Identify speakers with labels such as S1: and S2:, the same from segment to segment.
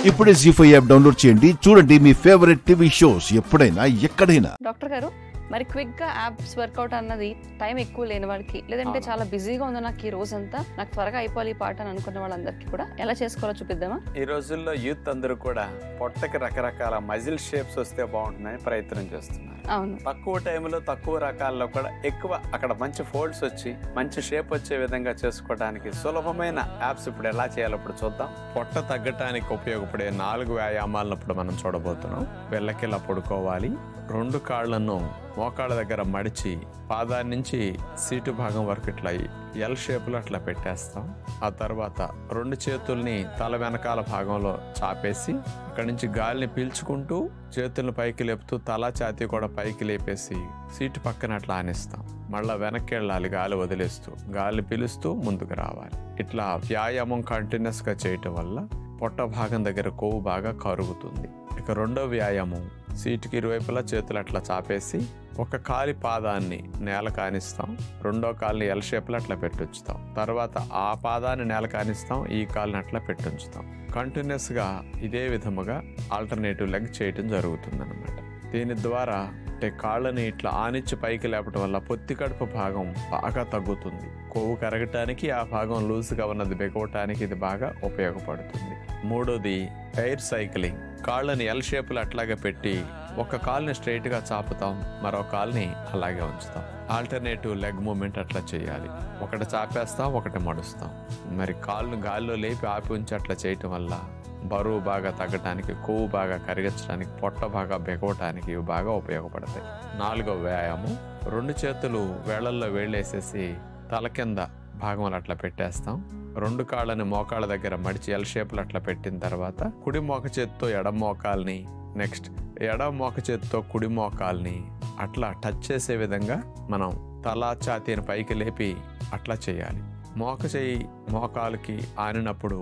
S1: ఇప్పుడే జీ5 app download చేయండి. చూడండి మీ ఫేవరెట్ టీవీ షోస్ ఎప్పుడైనా ఎక్కడైనా.
S2: డాక్టర్ గారు, మరి క్విక్ గా యాప్స్ వర్కౌట్ అన్నది టైం ఎక్కువ లేని వాళ్ళకి, లేదంటే చాలా బిజీగా ఉంది నాకు ఈ రోజంతా, నాకు త్వరగా అయిపోవాలి ఈ పాట అని అనుకున్న వాళ్ళందరికీ కూడా ఎలా చేసుకోవాలో చూపిద్దామా?
S3: ఈ రోజుల్లో యూత్ అందరూ కూడా పొట్టకి రకరకాల మజిల్ షేప్స్ వస్తే బాగుంటుందని ప్రయత్నం చేస్తున్నారు.
S2: అవును,
S3: తక్కువ టైంలో తక్కువ రకాల్లో కూడా ఎక్కువ అక్కడ మంచి ఫోల్డ్స్ వచ్చి మంచి షేప్ వచ్చే విధంగా చేసుకోవడానికి సులభమైన యాప్స్ ఇప్పుడు ఎలా చేయాలో ఇప్పుడు చూద్దాం. పొట్ట తగ్గటానికి ఉపయోగపడే 4 వ్యాయామాలను ఇప్పుడు మనం చూడబోతున్నాం. వెళ్ళకిలా పడుకోవాలి. 2 కాళ్లను మోకాళ్ళ దగ్గర మడిచి పాదాన్ని నుంచి సీటు భాగం వరకు ఇట్లా ఎల్ షేపులో అట్లా పెట్టేస్తాం. ఆ తర్వాత 2 చేతుల్ని తల వెనకాల భాగంలో చాపేసి అక్కడి నుంచి గాలిని పీల్చుకుంటూ చేతులను పైకి లేపుతూ తల ఛాతీ కూడా పైకి లేపేసి సీటు పక్కన అట్లా ఆనిస్తాం. మళ్ళా వెనక్కి వెళ్ళాలి, గాలి వదిలేస్తూ గాలి పీలుస్తూ ముందుకు రావాలి. ఇట్లా వ్యాయామం కంటిన్యూస్ గా చేయటం వల్ల పొట్ట భాగం దగ్గర కొవ్వు బాగా కరుగుతుంది. ఇక 2వ వ్యాయామం, సీటుకి ఇరువైపులా చేతులు అట్లా చాపేసి ఒక కాలి పాదాన్ని నేల కానిస్తాం, 2వ కాలుని ఎల్ షేప్లో అట్లా పెట్టుంచుతాం. తర్వాత ఆ పాదాన్ని నేల కానిస్తాం, ఈ కాలుని అట్లా పెట్టుంచుతాం. కంటిన్యూస్గా ఇదే విధముగా ఆల్టర్నేటివ్ లెగ్ చేయటం జరుగుతుందన్నమాట. దీని ద్వారా కాళ్ళని ఇట్లా ఆనిచ్చి పైకి లేపటం వల్ల పొత్తి కడుపు భాగం బాగా తగ్గుతుంది. కొవ్వు కరగటానికి, ఆ భాగం లూజ్గా ఉన్నది బిగవటానికి ఇది బాగా ఉపయోగపడుతుంది. 3వది ఎయిర్ సైక్లింగ్. కాళ్ళని ఎల్ షేపులు అట్లాగే పెట్టి ఒక కాలుని స్ట్రైట్గా చాపుతాం, మరో కాలుని అలాగే ఉంచుతాం. ఆల్టర్నేటివ్ లెగ్ మూమెంట్ అట్లా చేయాలి. ఒకటి చాపేస్తాం, ఒకటి మడుస్తాం. మరి కాళ్ళను గాల్లో లేపి ఆపి ఉంచి అట్లా చేయటం వల్ల బరువు బాగా తగ్గటానికి, కొవ్వు బాగా కరిగించడానికి, పొట్ట బాగా బిగవటానికి ఇవి బాగా ఉపయోగపడతాయి. 4వ వ్యాయామం, 2 చేతులు వేళ్లల్లో వేళ్ళేసేసి తల కింద భాగంలో అట్లా పెట్టేస్తాం. 2 కాళ్ళని మోకాళ్ళ దగ్గర మడిచి ఎల్ షేప్లో అట్లా పెట్టిన తర్వాత కుడి మోక చేత్తో ఎడమ మోకాల్ని, నెక్స్ట్ ఎడమ మోక చేత్తో కుడి మోకాల్ని అట్లా టచ్ చేసే విధంగా మనం తల ఛాతీని పైకి లేపి అట్లా చేయాలి. మోక చేయి మోకాలుకి ఆనినప్పుడు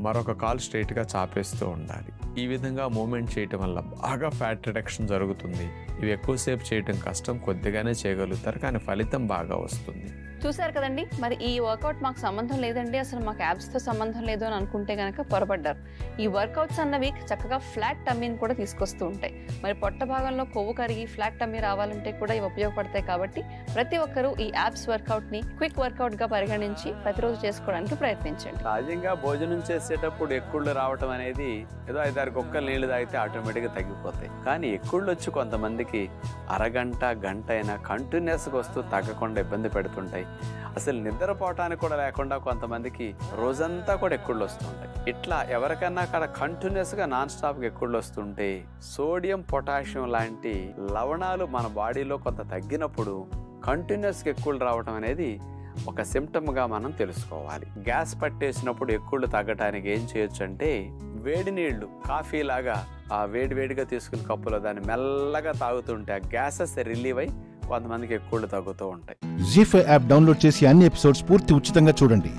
S3: మరొక కాలు స్ట్రైట్గా చాపేస్తూ ఉండాలి. ఈ విధంగా మూమెంట్ చేయటం వల్ల బాగా ఫ్యాట్ రిడక్షన్ జరుగుతుంది. ఇవి ఎక్కువసేపు చేయటం కష్టం, కొద్దిగానే చేయగలుగుతారు, కానీ ఫలితం బాగా వస్తుంది.
S2: చూసారు కదండి. మరి ఈ వర్కౌట్ మాకు సంబంధం లేదండి, అసలు మాకు యాప్స్తో సంబంధం లేదు అని అనుకుంటే కనుక పొరపడ్డారు. ఈ వర్కౌట్స్ అన్నవి చక్కగా ఫ్లాట్ టమ్మీని కూడా తీసుకొస్తూ ఉంటాయి. మరి పొట్ట భాగంలో కొవ్వు కరిగి ఫ్లాట్ టమ్మీ రావాలంటే కూడా ఇవి ఉపయోగపడతాయి. కాబట్టి ప్రతి ఒక్కరూ ఈ యాప్స్ వర్కౌట్ని క్విక్ వర్కౌట్గా పరిగణించి ప్రతిరోజు చేసుకోవడానికి ప్రయత్నించండి.
S3: సహజంగా భోజనం చేసేటప్పుడు ఎక్కుళ్ళు రావటం అనేది ఏదో 5-6 కుక్కలు నీళ్లు తాగితే ఆటోమేటిక్గా తగ్గిపోతాయి. కానీ ఎక్కుళ్ళు వచ్చి కొంతమందికి అరగంట, గంట అయినా కంటిన్యూస్గా వస్తూ తగ్గకుండా ఇబ్బంది పెడుతుంటాయి. అసలు నిద్రపోవటానికి కూడా లేకుండా కొంతమందికి రోజంతా కూడా ఎక్కుళ్ళు వస్తుంటాయి. ఇట్లా ఎవరికన్నా అక్కడ కంటిన్యూస్గా నాన్ స్టాప్గా ఎక్కుళ్ళు వస్తుంటే సోడియం, పొటాషియం లాంటి లవణాలు మన బాడీలో కొంత తగ్గినప్పుడు కంటిన్యూస్గా ఎక్కుళ్ళు రావడం అనేది ఒక సిమ్టమ్గా మనం తెలుసుకోవాలి. గ్యాస్ పట్టేసినప్పుడు ఎక్కుళ్ళు తగ్గటానికి ఏం చేయొచ్చు అంటే వేడి నీళ్లు, కాఫీ లాగా ఆ వేడివేడిగా తీసుకుని కప్పులో దాన్ని మెల్లగా తాగుతుంటే ఆ గ్యాసెస్ రిలీవ్ అయి కొంతమందికి ఎక్కుళ్ళు తగ్గుతూ ఉంటాయి.
S1: జీ5 యాప్ డౌన్లోడ్ చేసి అన్ని ఎపిసోడ్స్ పూర్తి ఉచితంగా చూడండి.